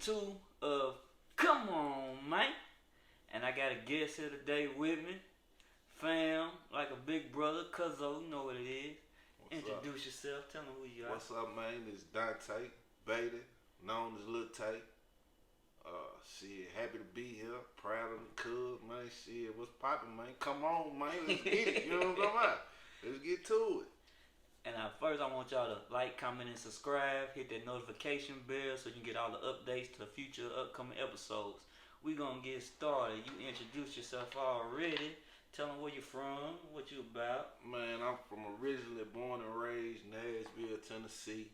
2 of Come On, Man. And I got a guest here today with me. Fam, like a big brother, Cuzzo, you know what it is. What's Introduce up? yourself, tell them who you are. What's up, man? It's Donte Batey, known as Lil Tay. Shit, happy to be here. Proud of the cuz, man. Shit, what's poppin', man? Come on, man. Let's get it. You know what I'm talking about? Let's get to it. And first, I want y'all to like, comment, and subscribe. Hit that notification bell so you can get all the updates to the future upcoming episodes. We gonna get started. You introduce yourself already. Tell them where you from, what you about. Man, I'm from originally born and raised Nashville, Tennessee.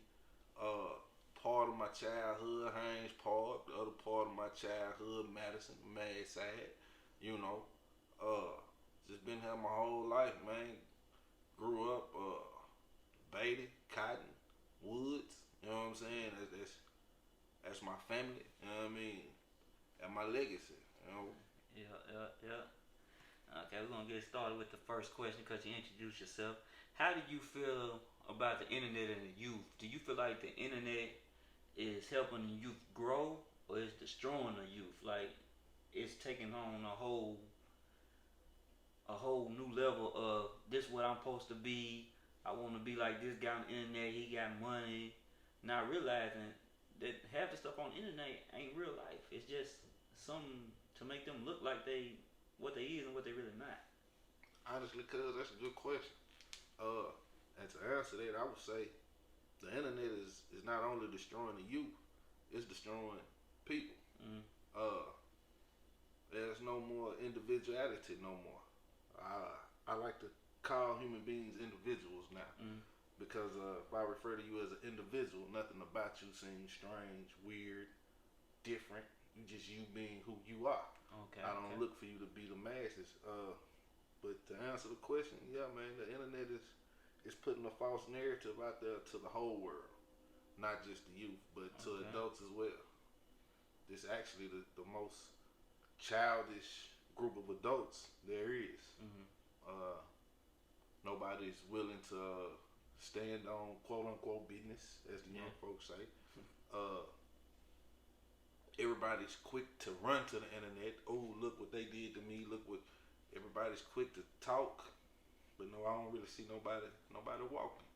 Part of my childhood, Haynes Park. The other part of my childhood, Madison, Mad Side. You know, just been here my whole life, man. Grew up, Beatty, Cotton, Woods. You know what I'm saying? That's my family. You know what I mean? And my legacy. You know. Yeah. Okay, we're gonna get started with the first question because you introduced yourself. How do you feel about the internet and the youth? Do you feel like the internet is helping the youth grow, or is destroying the youth? Like it's taking on a whole new level of this what I'm supposed to be. I want to be like this guy on the internet. He got money. Not realizing that half the stuff on the internet ain't real life. It's just something to make them look like they what they is and what they really not. Honestly, cuz that's a good question. And to answer that, I would say the internet is not only destroying the youth, it's destroying people. Mm. There's no more individuality no more. I like to call human beings individuals now. Because if I refer to you as an individual, nothing about you seems strange, weird, different. You just you being who you are. Okay. I don't look for you to be the masses. But to answer the question, yeah, man, the internet is putting a false narrative out there to the whole world, not just the youth, but to adults as well. This actually the most childish group of adults there is. Nobody's willing to stand on quote unquote business, as the young folks say. Everybody's quick to run to the internet. Oh, look what they did to me. Look what everybody's quick to talk, but no, I don't really see nobody walking.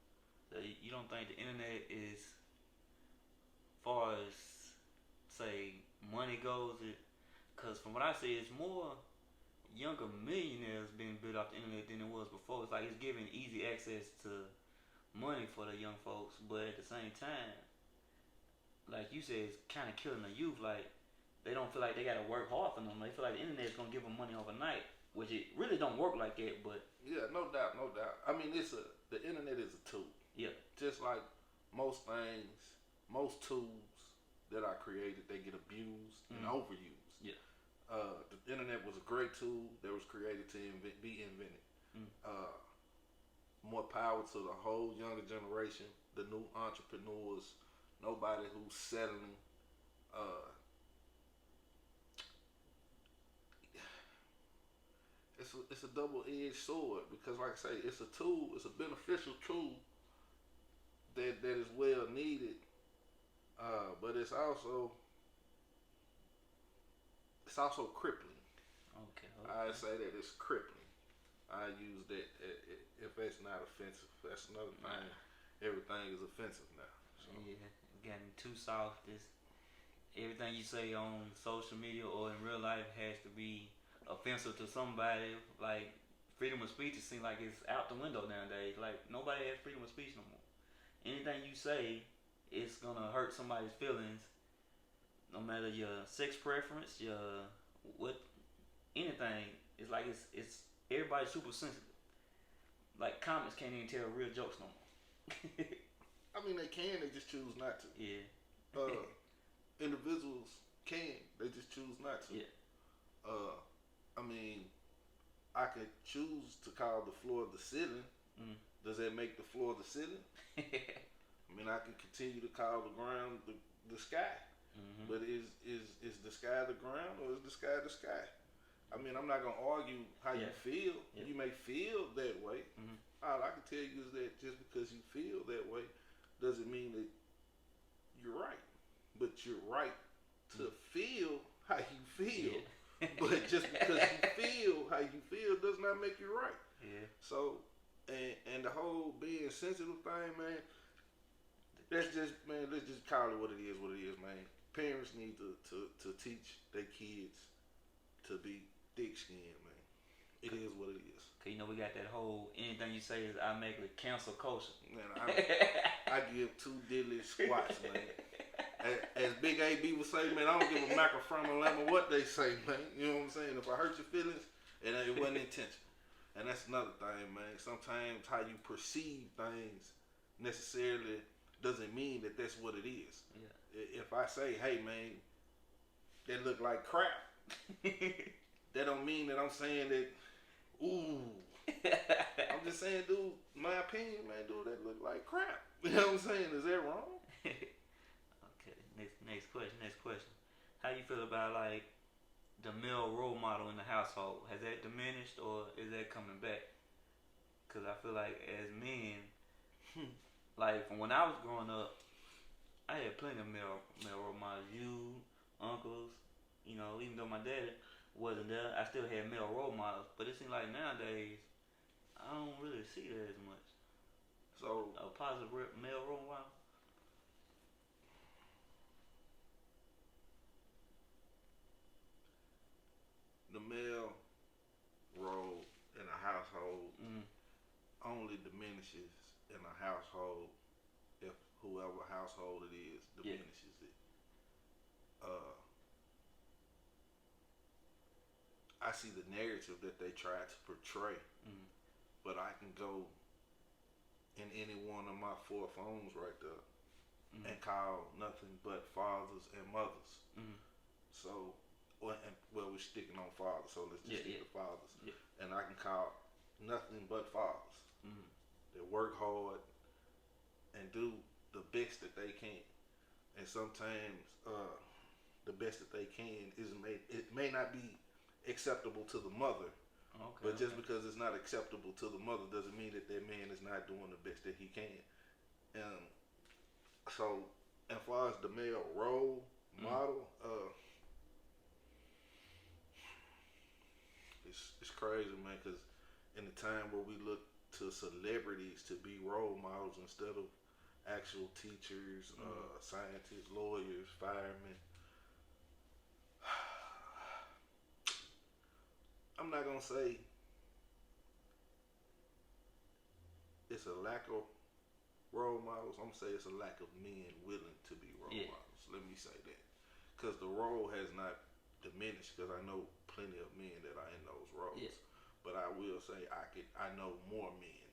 So you don't think the internet is, far as say money goes, because from what I see, it's more younger millionaires being built off the internet than it was before. It's like it's giving easy access to money for the young folks, but at the same time, like you said, it's kind of killing the youth. Like they don't feel like they gotta work hard for them. They feel like the internet's gonna give them money overnight, which it really don't work like that. But yeah, no doubt. I mean, the internet is a tool. Yeah. Just like most things, most tools that are created, they get abused and overused. Yeah. The internet was a great tool that was created to be invented. More power to the whole younger generation, the new entrepreneurs, nobody who's settling. It's a double-edged sword because, like I say, it's a tool. It's a beneficial tool that is well needed, but it's also crippling. Okay. I say that it's crippling. I use that if that's not offensive. That's another thing. Everything is offensive now. So. Yeah, getting too soft. Everything you say on social media or in real life has to be offensive to somebody. Like freedom of speech, it seems like it's out the window nowadays. Like nobody has freedom of speech no more. Anything you say, it's gonna hurt somebody's feelings. No matter your sex preference, anything. It's like it's everybody's super sensitive. Like comics can't even tell real jokes no more. I mean, they can. They just choose not to. Yeah. Individuals can. They just choose not to. Yeah. I mean, I could choose to call the floor the ceiling. Does that make the floor the ceiling? I mean, I can continue to call the ground the sky. But is the sky the ground or is the sky the sky? I mean, I'm not gonna argue how you feel. You may feel that way. All I can tell you is that just because you feel that way doesn't mean that you're right. But you're right to feel how you feel. Yeah. But just because you feel how you feel does not make you right. Yeah. So, and the whole being sensitive thing, man, let's just call it what it is, man. Parents need to teach their kids to be thick skinned, man. It is what it is. Cause you know we got that whole anything you say is automatically cancel culture. Man, I give two diddly squats, man. As Big AB would say, man, I don't give a microphone what they say, man. You know what I'm saying? If I hurt your feelings, it wasn't intentional. And that's another thing, man. Sometimes how you perceive things necessarily doesn't mean that that's what it is. Yeah. If I say, hey, man, that look like crap, that don't mean that I'm saying that, ooh. I'm just saying, dude, my opinion, man, dude, that look like crap. You know what I'm saying? Is that wrong? Okay, next question. How you feel about like the male role model in the household? Has that diminished or is that coming back? Cause I feel like as men, like from when I was growing up, I had plenty of male role models. You, uncles, you know, even though my daddy wasn't there, I still had male role models. But it seems like nowadays, I don't really see that as much. So a positive male role model. The male role in a household only diminishes in a household if whoever household it is diminishes it. I see the narrative that they try to portray, but I can go in any one of my 4 phones right there and call nothing but fathers and mothers. So, we're sticking on fathers, so let's just stick to fathers. Yeah. And I can call nothing but fathers that work hard and do the best that they can. And sometimes the best that they can it may not be acceptable to the mother. Okay, but just because it's not acceptable to the mother doesn't mean that man is not doing the best that he can. So, as far as the male role model, it's crazy, man, because in the time where we look to celebrities to be role models instead of actual teachers, scientists, lawyers, firemen, I'm not gonna say it's a lack of role models. I'm gonna say it's a lack of men willing to be role models. Let me say that, because the role has not diminished. Because I know plenty of men that are in those roles, but I will say I know more men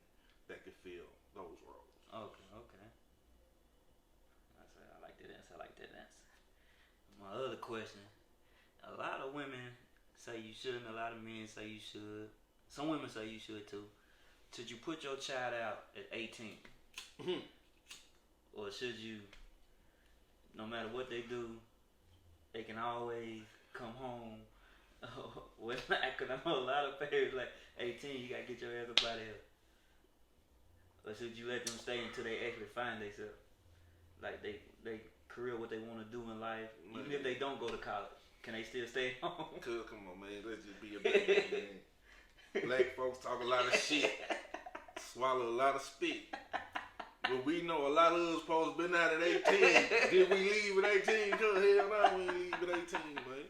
that could fill those roles. Okay. I like that answer. My other question: a lot of women say you shouldn't. A lot of men say you should. Some women say you should too. Should you put your child out at 18? Or should you, no matter what they do, they can always come home? Because I know a lot of parents like 18, you gotta get your ass up out of here. Or should you let them stay until they actually find themselves? Like they career, what they want to do in life, even if they don't go to college. Can they still stay home? Come on, man. Let's just be a baby, man. Black folks talk a lot of shit, swallow a lot of spit. But we know a lot of us supposed to been out at 18. Did we leave at 18? Cause hell no, we ain't leave at 18, man.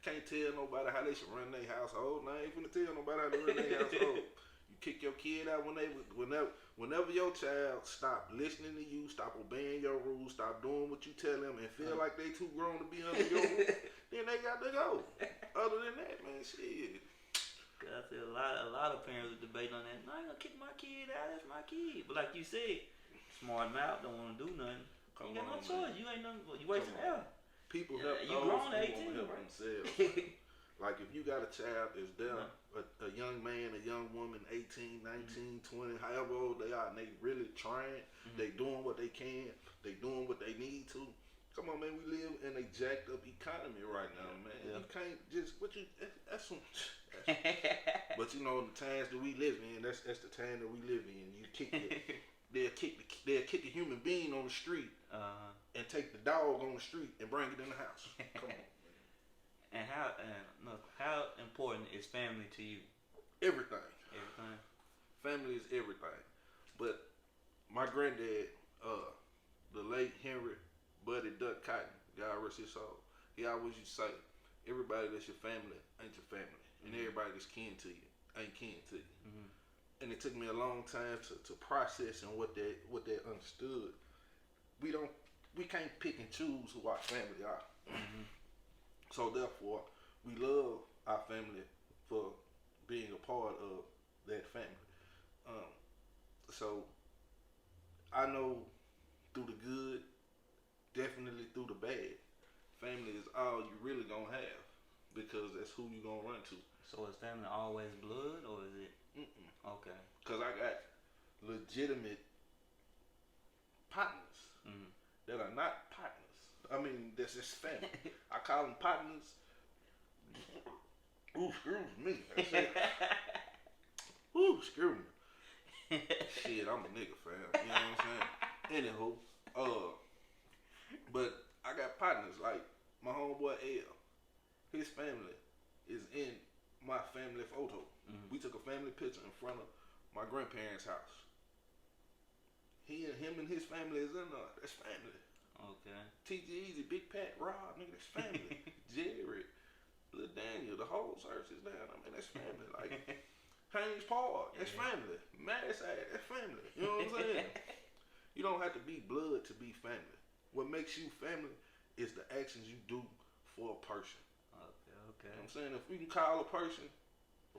Can't tell nobody how they should run their household. Now I ain't finna tell nobody how to run their household. You kick your kid out whenever your child stop listening to you, stop obeying your rules, stop doing what you tell them, and feel like they too grown to be under your roof, then they got to go. Other than that, man, shit. Cause I feel a lot of parents are debating on that. No, I ain't gonna kick my kid out. That's my kid. But like you said, smart mouth don't want to do nothing. You got no choice. You ain't nothing. You wasting air. People help you grown at 18, help right? themselves. Like if you got a child that's there, a young man, a young woman, 18, 19, 20, however old they are, and they really trying, they doing what they can, they doing what they need to. Come on, man, we live in a jacked up economy right now, man. Yeah. You can't just but you know, the times that we live in, that's the time that we live in. You kick they'll kick a human being on the street and take the dog on the street and bring it in the house. Come on, man. And how important is family to you? Everything. Everything. Family is everything. But my granddad, the late Henry Buddy Duck Cotton, God rest his soul, he always used to say, everybody that's your family ain't your family. And everybody that's kin to you ain't kin to you. Mm-hmm. And it took me a long time to process and what that understood. We can't pick and choose who our family are. Mm-hmm. So therefore, we love our family for being a part of that family. So I know through the good, definitely through the bad, family is all you really gonna have because that's who you gonna run to. So is family always blood or is it? Mm-mm. Okay. Cause I got legitimate partners that are not partners. I mean, that's just family. I call them partners. Ooh, excuse me. That's it. Ooh, excuse me. Shit, I'm a nigga, fam. You know what I'm saying? Anywho, but I got partners like my homeboy L. His family is in my family photo. Mm-hmm. We took a family picture in front of my grandparents' house. Him and his family is in there. That's family. Okay. TG Easy, Big Pat, Rob, nigga, that's family. Jared, Lil Daniel, the whole church is down. I mean, that's family. Like Haynes Paul, that's family. Madiside, that's family. You know what I'm saying? You don't have to be blood to be family. What makes you family is the actions you do for a person. Okay. You know what I'm saying? If we can call a person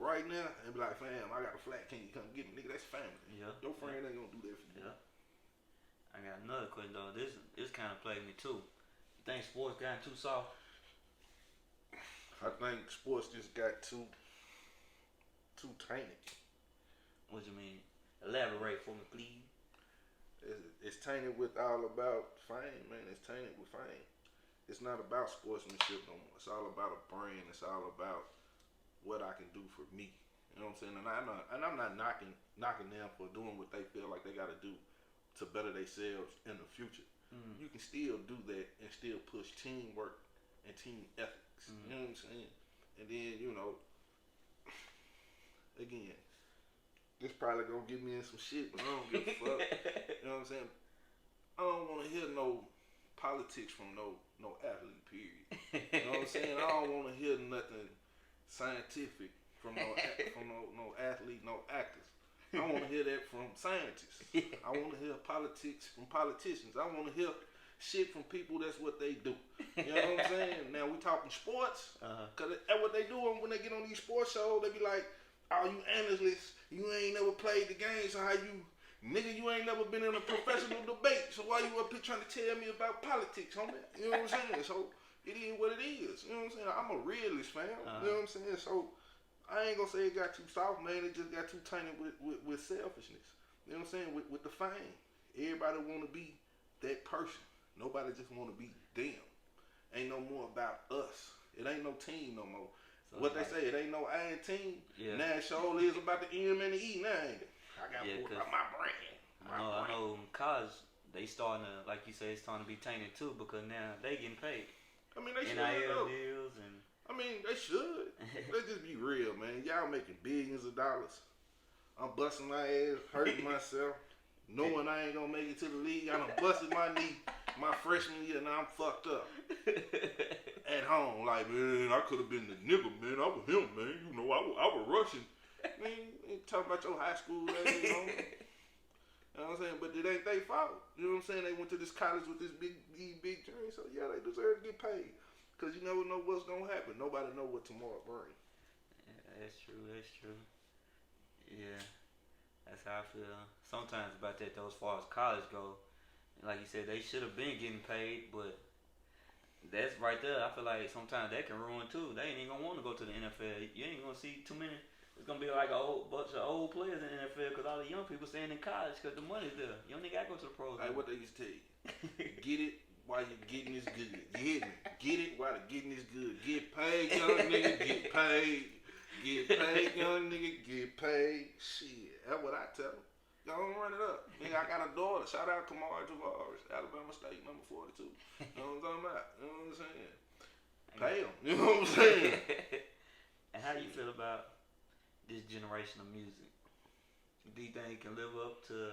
right now and be like, fam, I got a flat, can you come get me? Nigga, that's family. Yeah. Your friend ain't gonna do that for you. Yeah. I got another question though. This kind of played me too. You think sports got too soft? I think sports just got too tainted. What you mean? Elaborate for me, please. It's tainted with all about fame, man. It's tainted with fame. It's not about sportsmanship no more. It's all about a brand. It's all about what I can do for me. You know what I'm saying? And I'm not knocking them for doing what they feel like they got to do to better themselves in the future. Mm-hmm. You can still do that and still push teamwork and team ethics. Mm-hmm. You know what I'm saying? And then, again, this probably gonna get me in some shit, but I don't give a fuck. You know what I'm saying? I don't want to hear no politics from no athlete, period. You know what I'm saying? I don't want to hear nothing scientific from no athlete, no actors. I want to hear that from scientists. I want to hear politics from politicians. I want to hear shit from people that's what they do. You know what I'm saying? Now we talking sports, cause that's what they do when they get on these sports shows. They be like, "Oh, you analysts, you ain't never played the game, so how you, nigga, you ain't never been in a professional debate. So why you up here trying to tell me about politics, homie?" You know what I'm saying? So it is what it is. You know what I'm saying? I'm a realist, fam. You know what I'm saying? So I ain't gonna say it got too soft, man. It just got too tainted with selfishness. You know what I'm saying? With the fame. Everybody want to be that person. Nobody just want to be them. Ain't no more about us. It ain't no team no more. So what they say, it ain't no I and team. Yeah. Now it sure is about the M and the E now, ain't it? I got my brand. I know in college, they starting to, like you say, it's starting to be tainted too because now they getting paid. I mean, they should. NIL deals and... I mean, they should. Let's just be real, man. Y'all making billions of dollars. I'm busting my ass, hurting myself, knowing I ain't gonna make it to the league. I done busted my knee my freshman year, and I'm fucked up. At home, like, man, I could have been the nigga, man. I was him, man. You know, I was rushing. Man, ain't talking about your high school days, you know? You know what I'm saying? But it ain't their fault. You know what I'm saying? They went to this college with this big dream, so yeah, they deserve to get paid. Because you never know what's going to happen. Nobody know what tomorrow brings. Yeah, that's true. Yeah, that's how I feel sometimes about that, though, as far as college go. Like you said, they should have been getting paid, but that's right there. I feel like sometimes that can ruin, too. They ain't even going to want to go to the NFL. You ain't going to see too many. It's going to be like a bunch of old players in the NFL because all the young people staying in college because the money's there. You don't even got to go to the pros. Like what they used to tell you. Get it while you're getting is good. You hear me? Get it while the getting is good. Get paid, young nigga. Get paid. Get paid, young nigga. Get paid. Shit. That's what I tell them. Go on, run it up. Nigga, I got a daughter. Shout out Kamara Tavares, Alabama State, number 42. You know what I'm talking about? You know what I'm saying? pay them. You know what I'm saying? And how do you feel about this generation of music? Do you think it can live up to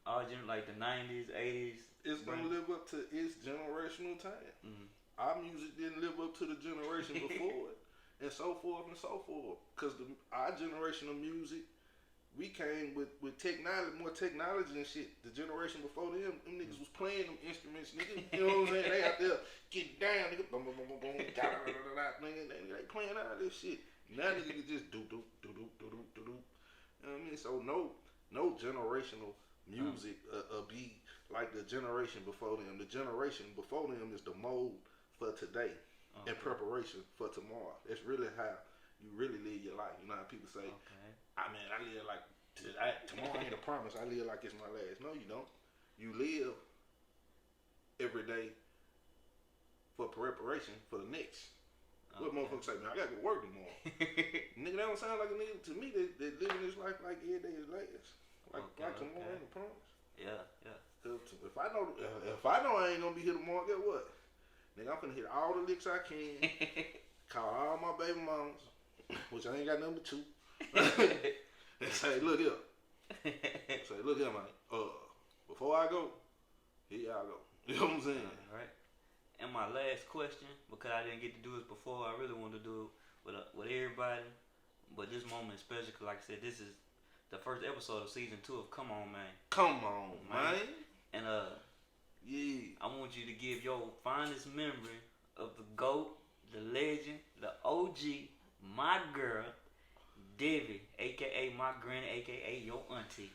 our like the 90s, 80s? It's gonna live up to its generational time. Mm-hmm. Our music didn't live up to the generation before it, and so forth and so forth. Cause our generation of music, we came with technology, more technology and shit. The generation before them niggas was playing them instruments, nigga. You know what I'm saying? They out there getting down, nigga. Boom, boom, boom, boom, da da da da da. Nigga, they playing all this shit. Now niggas just do do do do do do do do. You know what I mean? So no generational music be like the generation before them. The generation before them is the mold for today and preparation for tomorrow. That's really how you really live your life. You know how people say, I live like tomorrow ain't a promise. I live like it's my last. No, you don't. You live every day for preparation for the next. What motherfuckers say, man, I gotta go work tomorrow. Nigga, that don't sound like a nigga to me. They living this life like every day is last. Like tomorrow ain't a promise. Yeah. If I know I ain't gonna be here tomorrow, guess what? Nigga, I'm finna hit all the licks I can. Call all my baby mamas, which I ain't got number 2. And say, look here. Man. Before I go, here y'all go. You know what I'm saying? All right. And my last question, because I didn't get to do this before, I really wanted to do it with everybody, but this moment especially, because like I said, this is the first episode of season 2 of Come On, Man. Come on, man. And yeah, I want you to give your finest memory of the GOAT, the legend, the OG, my girl, Debbie, aka my granny, aka your auntie.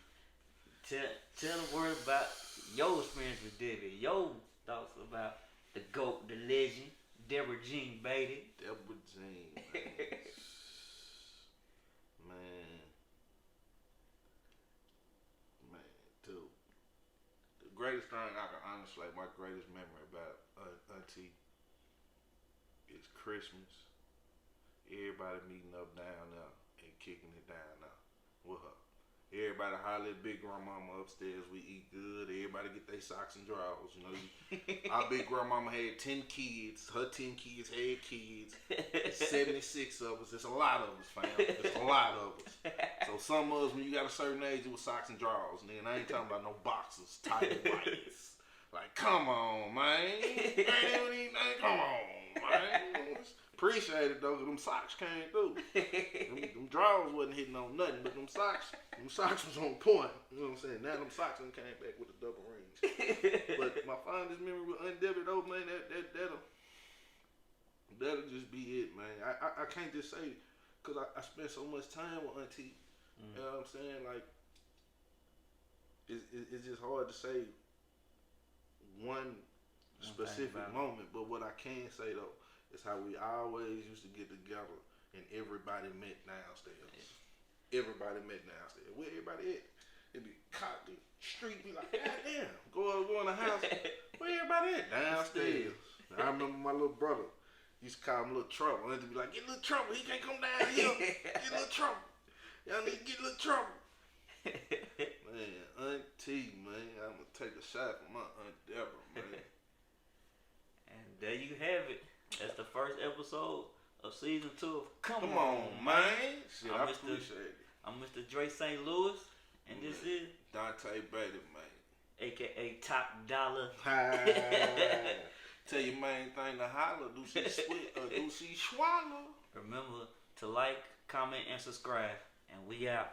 Tell the world about your experience with Debbie, your thoughts about the GOAT, the legend, Deborah Jean Batey. Deborah Jean, man, dude. The greatest thing I can honestly, my greatest memory about auntie is Christmas. Everybody meeting up down there and kicking it down there with her. Everybody holler at big grandmama upstairs. We eat good. Everybody get their socks and drawers. You know, our big grandmama had 10 kids. Her 10 kids had kids. 76 of us. It's a lot of us, fam. It's a lot of us. So some of us, when you got a certain age, it was socks and drawers. And I ain't talking about no boxers, tight whites. Like, come on, man. Come on, man. Appreciate it though, cause them socks came through. them drawers wasn't hitting on nothing, but them socks was on point. You know what I'm saying? Now them socks done came back with the double rings. But my fondest memory with Aunt Debbie though, man, that'll just be it, man. I can't just say, cause I spent so much time with Auntie. You know what I'm saying? Like, it's just hard to say one specific moment, but what I can say though, it's how we always used to get together and everybody met downstairs. Everybody met downstairs. Where everybody at? It'd be caught the street, be like, God damn, go in the house. Where everybody at? Downstairs. I remember my little brother used to call him Little Trouble. And he'd be like, get Little Trouble, he can't come down here. Get Little Trouble. Y'all need to get Little Trouble. Man, Auntie, man, I'm gonna take a shot from my Aunt Deborah, man. And there you have it. That's the first episode of season 2 of Come On, man. Shit, I appreciate it. I'm Mr. Dre St. Louis, and this is Donte Batey, man. AKA Top Dollar. Tell your main thing to holler. Do she split or do she swallow? Remember to like, comment, and subscribe. And we out.